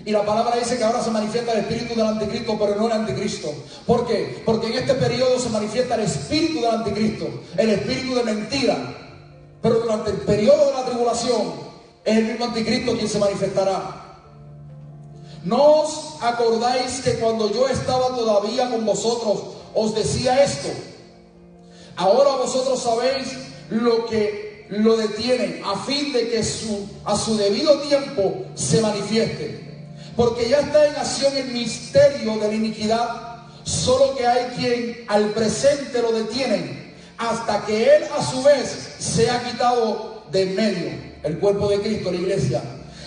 Y la palabra dice que ahora se manifiesta el espíritu del anticristo, pero no el anticristo. ¿Por qué? Porque en este periodo se manifiesta el espíritu del anticristo, el espíritu de mentira. Pero durante el periodo de la tribulación es el mismo anticristo quien se manifestará. ¿No os acordáis que cuando yo estaba todavía con vosotros os decía esto? Ahora vosotros sabéis lo que lo detienen, a fin de que a su debido tiempo se manifieste. Porque ya está en acción el misterio de la iniquidad, solo que hay quien al presente lo detienen, hasta que él a su vez sea quitado de en medio, el cuerpo de Cristo, la iglesia.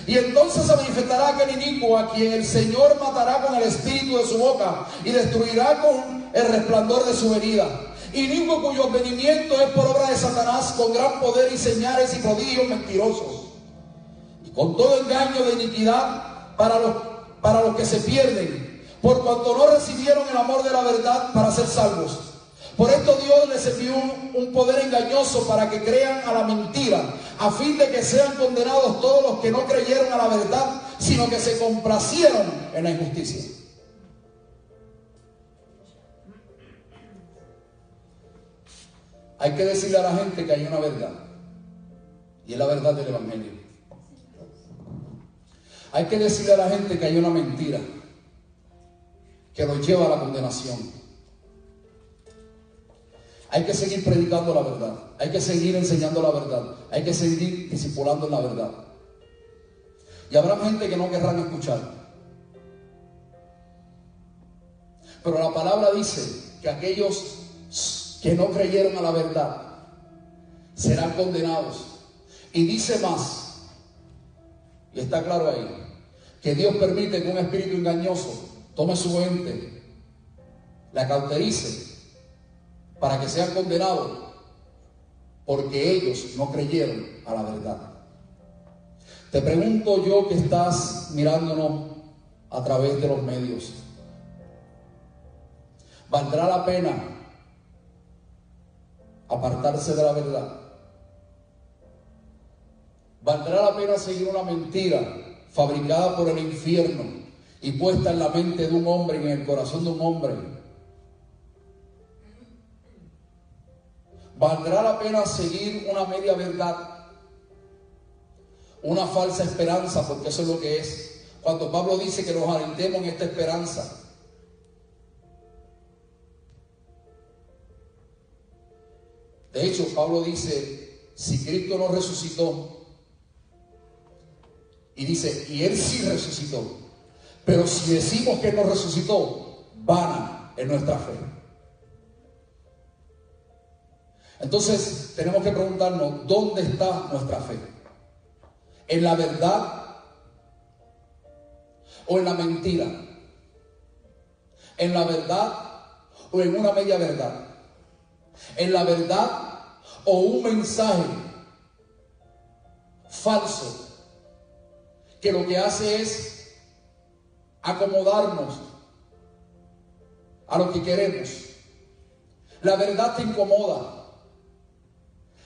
Y entonces se manifestará aquel inicuo a quien el Señor matará con el espíritu de su boca y destruirá con el resplandor de su venida. Inicuo cuyo advenimiento es por obra de Satanás, con gran poder y señales y prodigios mentirosos, y con todo engaño de iniquidad para los que se pierden, por cuanto no recibieron el amor de la verdad para ser salvos. Por esto Dios les envió un poder engañoso para que crean a la mentira, a fin de que sean condenados todos los que no creyeron a la verdad, sino que se complacieron en la injusticia. Hay que decirle a la gente que hay una verdad, y es la verdad del Evangelio. Hay que decirle a la gente que hay una mentira que los lleva a la condenación. Hay que seguir predicando la verdad, hay que seguir enseñando la verdad, hay que seguir discipulando en la verdad. Y habrá gente que no querrán escuchar. Pero la palabra dice que aquellos que no creyeron a la verdad serán condenados. Y dice más, y está claro ahí, que Dios permite que un espíritu engañoso tome su mente, la cauterice, para que sean condenados, porque ellos no creyeron a la verdad. Te pregunto yo que estás mirándonos a través de los medios, ¿valdrá la pena apartarse de la verdad? ¿Valdrá la pena seguir una mentira fabricada por el infierno y puesta en la mente de un hombre y en el corazón de un hombre? ¿Valdrá la pena seguir una media verdad, una falsa esperanza? Porque eso es lo que es. cuando Pablo dice que nos alentemos en esta esperanza. De hecho, Pablo dice, si Cristo no resucitó, y dice, y Él sí resucitó, pero si decimos que Él no resucitó, vana es nuestra fe. Entonces, tenemos que preguntarnos, ¿dónde está nuestra fe? ¿En la verdad o en la mentira? ¿En la verdad o en una media verdad? ¿En la verdad o un mensaje falso que lo que hace es acomodarnos a lo que queremos? La verdad te incomoda,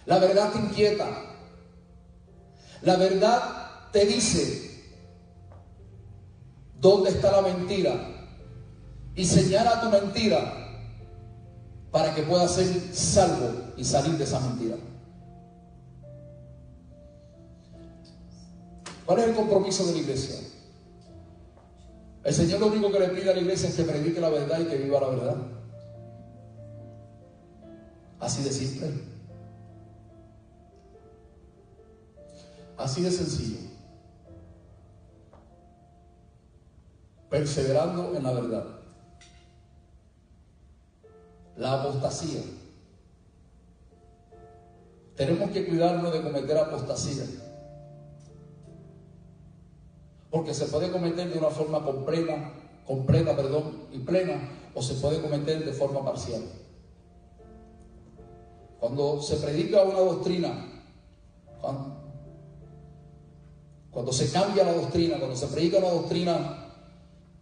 la verdad te inquieta, la verdad te dice dónde está la mentira y señala tu mentira para que puedas ser salvo y salir de esa mentira. ¿Cuál es el compromiso de la iglesia? El Señor lo único que le pide a la iglesia es que predique la verdad y que viva la verdad. Así de simple. Así de sencillo. Perseverando en la verdad. La apostasía. Tenemos que cuidarnos de cometer apostasía. Porque se puede cometer de una forma completa, y plena, o se puede cometer de forma parcial. Cuando se predica una doctrina, cuando se cambia la doctrina, cuando se predica una doctrina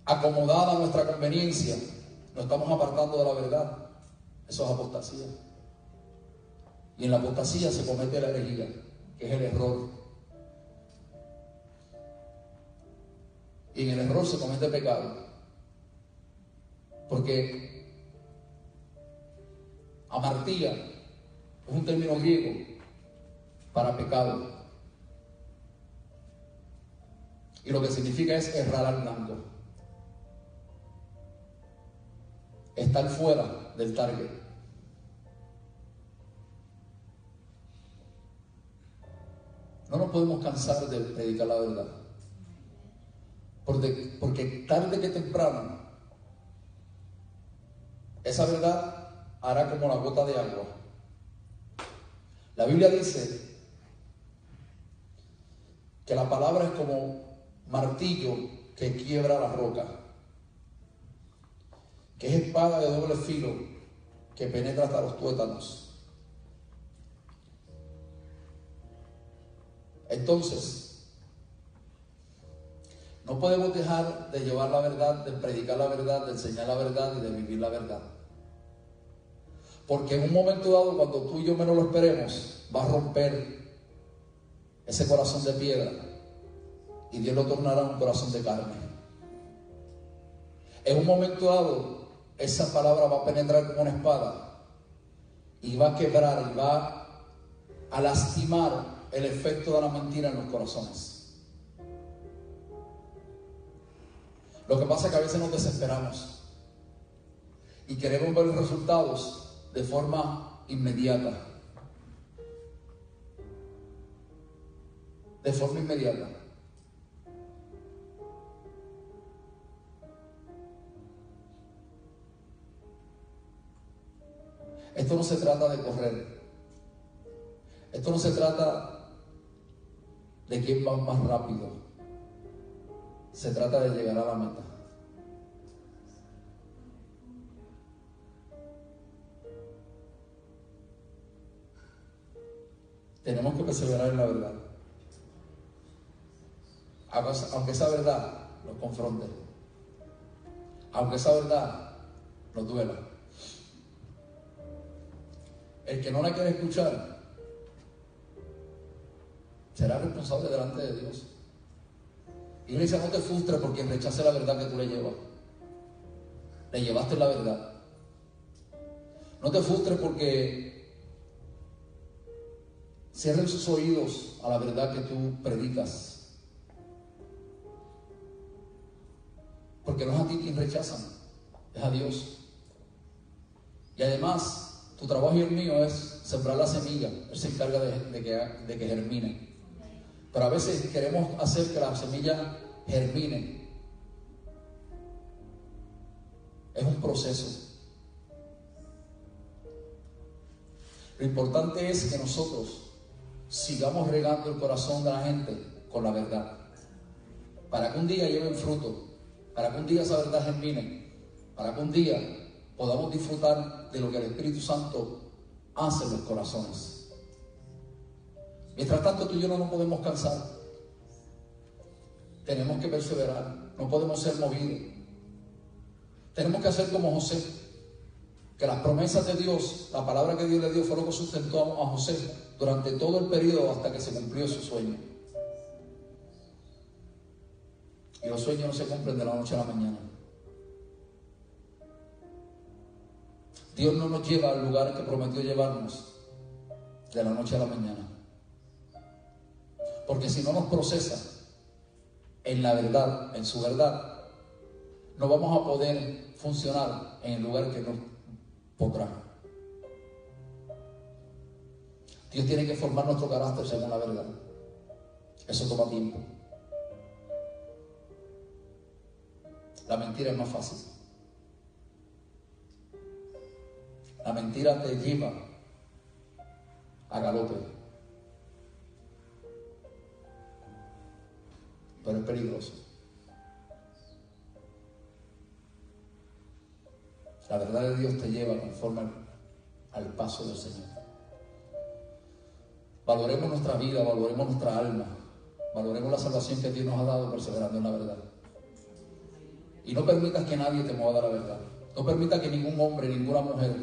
acomodada a nuestra conveniencia, nos estamos apartando de la verdad. Eso es apostasía. Y en la apostasía se comete la herejía, que es el error. Y en el error se comete pecado. Porque amartía es un término griego para pecado. Y lo que significa es errar al blanco. Estar fuera del target. No nos podemos cansar de predicar la verdad. Porque tarde que temprano, esa verdad hará como la gota de agua. La Biblia dice que la palabra es como martillo que quiebra la roca, que es espada de doble filo que penetra hasta los tuétanos. Entonces, no podemos dejar de llevar la verdad, de predicar la verdad, de enseñar la verdad y de vivir la verdad. Porque en un momento dado, cuando tú y yo menos lo esperemos, va a romper ese corazón de piedra y Dios lo tornará en un corazón de carne. En un momento dado, esa palabra va a penetrar como una espada y va a quebrar y va a lastimar el efecto de la mentira en los corazones. Lo que pasa es que a veces nos desesperamos y queremos ver los resultados de forma inmediata. De forma inmediata. Esto no se trata de correr. Esto no se trata de quién va más rápido. Se trata de llegar a la meta. Tenemos que perseverar en la verdad. Aunque esa verdad nos confronte. Aunque esa verdad nos duela. El que no la quiere escuchar será responsable delante de Dios. Iglesia, no te frustres porque rechace la verdad que tú le llevas. Le llevaste la verdad. No te frustres porque cierren sus oídos a la verdad que tú predicas. Porque no es a ti quien rechazan, es a Dios. Y además, tu trabajo y el mío es sembrar la semilla. Él se encarga de que germine. Pero a veces queremos hacer que la semilla germine. Es un proceso. Lo importante es que nosotros sigamos regando el corazón de la gente con la verdad, para que un día lleven fruto, para que un día esa verdad germine, para que un día podamos disfrutar de lo que el Espíritu Santo hace en los corazones. Mientras tanto, tú y yo no nos podemos cansar. Tenemos que perseverar, no podemos ser movidos. Tenemos que hacer como José, que las promesas de Dios, la palabra que Dios le dio, fue lo que sustentó a José durante todo el periodo hasta que se cumplió su sueño. Y los sueños no se cumplen de la noche a la mañana. Dios no nos lleva al lugar que prometió llevarnos de la noche a la mañana. Porque si no nos procesa en la verdad, en su verdad, no vamos a poder funcionar en el lugar que nos podrá. Dios tiene que formar nuestro carácter según la verdad. Eso toma tiempo. La mentira es más fácil. La mentira te lleva a galope. Pero es peligroso. La verdad de Dios te lleva conforme al paso del Señor. Valoremos nuestra vida, valoremos nuestra alma, valoremos la salvación que Dios nos ha dado perseverando en la verdad. Y no permitas que nadie te mueva de la verdad. No permitas que ningún hombre, ninguna mujer,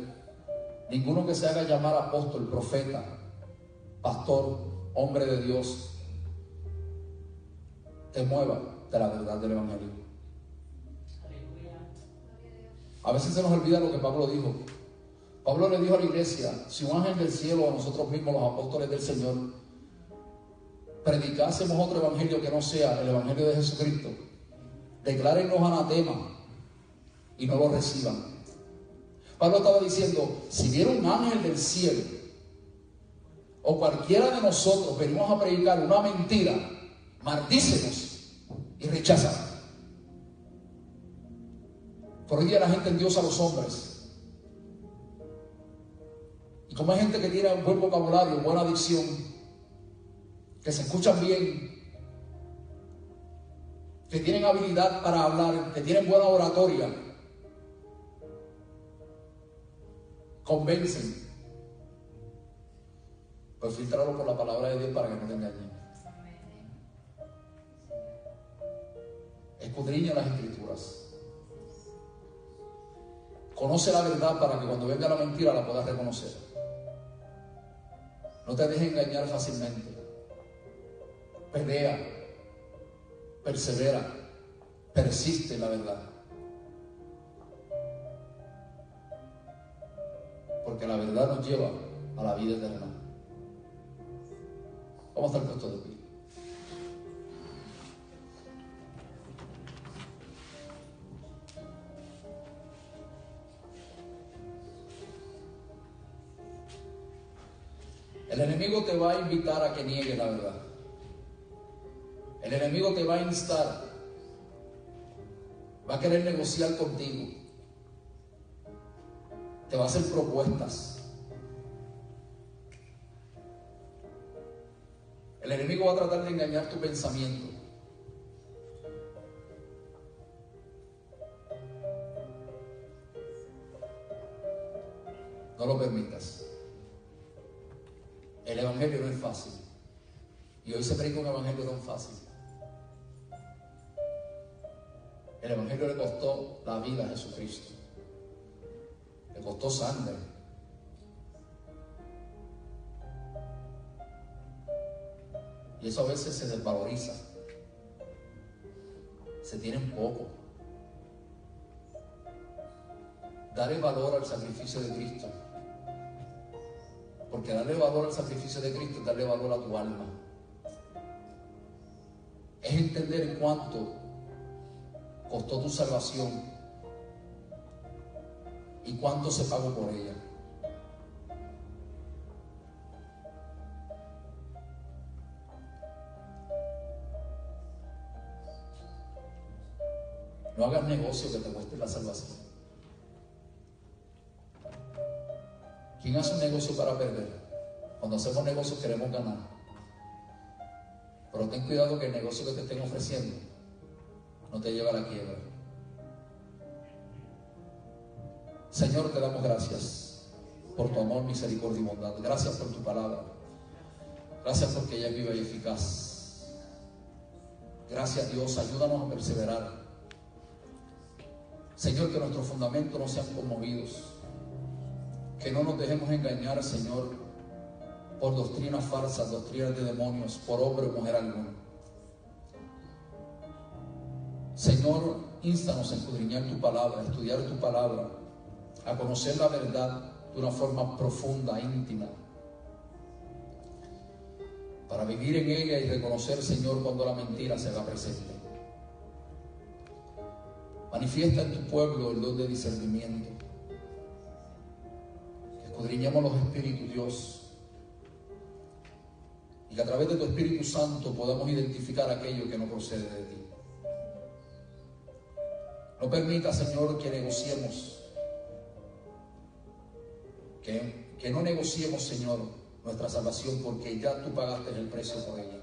ninguno que se haga llamar apóstol, profeta, pastor, hombre de Dios, te mueva de la verdad del Evangelio. A veces se nos olvida lo que Pablo dijo. Pablo le dijo a la iglesia: si un ángel del cielo, a nosotros mismos, los apóstoles del Señor, predicásemos otro evangelio que no sea el evangelio de Jesucristo, declárennos anatema y no lo reciban. Pablo estaba diciendo: si viera un ángel del cielo o cualquiera de nosotros venimos a predicar una mentira, maldícenos y recházala. Por hoy día la gente endiosa a los hombres. Y como hay gente que tiene un buen vocabulario, buena dicción, que se escuchan bien, que tienen habilidad para hablar, que tienen buena oratoria, convencen. Pues filtrarlo por la palabra de Dios para que no te engañen. Escudriña las Escrituras. Conoce la verdad para que cuando venga la mentira la puedas reconocer. No te dejes engañar fácilmente. Pelea, persevera, persiste en la verdad. Porque la verdad nos lleva a la vida eterna. Vamos a estar puestos de pie. El enemigo te va a invitar a que niegues la verdad. El enemigo te va a instar. Va a querer negociar contigo. Te va a hacer propuestas. El enemigo va a tratar de engañar tu pensamiento. No lo permitas. El evangelio no es fácil. Y hoy se predica un evangelio tan fácil. El evangelio le costó la vida a Jesucristo. Le costó sangre. Y eso a veces se desvaloriza. Se tienen poco. Dale valor al sacrificio de Cristo. Porque darle valor al sacrificio de Cristo es darle valor a tu alma. Es entender en cuánto costó tu salvación y cuánto se pagó por ella. No hagas negocio que te cueste la salvación. ¿Quién hace un negocio para perder? Cuando hacemos negocios queremos ganar. Pero ten cuidado que el negocio que te estén ofreciendo no te lleva a la quiebra. Señor, te damos gracias por tu amor, misericordia y bondad. Gracias por tu palabra. Gracias porque ella es viva y eficaz. Gracias, Dios, ayúdanos a perseverar. Señor, que nuestros fundamentos no sean conmovidos, que no nos dejemos engañar, Señor, por doctrinas falsas, doctrinas de demonios, por hombre o mujer alguna. Señor, ístanos a escudriñar tu palabra, a estudiar tu palabra, a conocer la verdad de una forma profunda, íntima, para vivir en ella y reconocer, Señor, cuando la mentira se haga presente. Manifiesta en tu pueblo el don de discernimiento. Que escudriñemos los espíritus, Dios, y que a través de tu Espíritu Santo podamos identificar aquello que no procede de ti. No permita, Señor, que negociemos, que no negociemos, Señor, nuestra salvación, porque ya tú pagaste el precio por ella.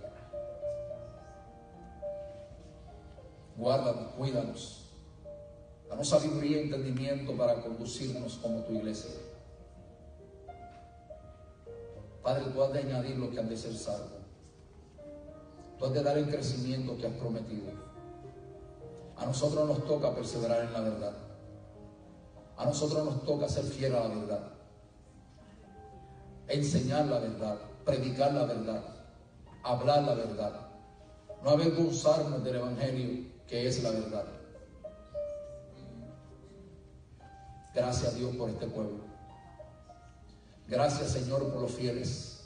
Guárdanos, cuídanos. Danos sabiduría y entendimiento para conducirnos como tu iglesia. Padre, tú has de añadir lo que han de ser salvos. Tú has de dar el crecimiento que has prometido. A nosotros nos toca perseverar en la verdad. A nosotros nos toca ser fieles a la verdad. Enseñar la verdad, predicar la verdad, hablar la verdad. No avergonzarnos del Evangelio, que es la verdad. Gracias, Dios, por este pueblo. Gracias, Señor, por los fieles.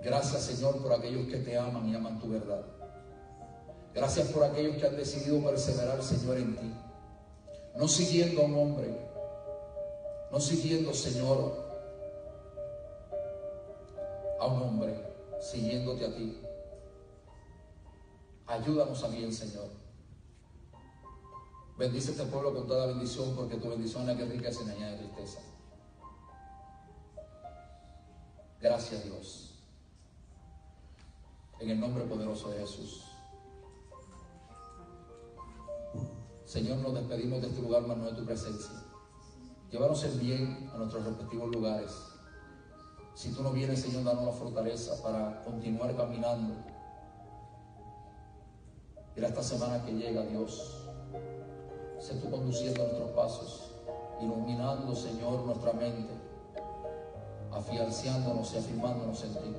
Gracias, Señor, por aquellos que te aman y aman tu verdad. Gracias por aquellos que han decidido perseverar, Señor, en ti. No siguiendo a un hombre, no siguiendo, Señor, a un hombre, siguiéndote a ti. Ayúdanos a bien, Señor. Bendice este pueblo con toda bendición, porque tu bendición es la que enriquece y añade tristeza. Gracias, Dios. En el nombre poderoso de Jesús. Señor, nos despedimos de este lugar, mas no de tu presencia. Llévanos en bien a nuestros respectivos lugares. Si tú no vienes, Señor, danos la fortaleza para continuar caminando. Mira esta semana que llega, Dios. Sé tú conduciendo nuestros pasos, iluminando, Señor, nuestra mente, afianzándonos y afirmándonos en ti.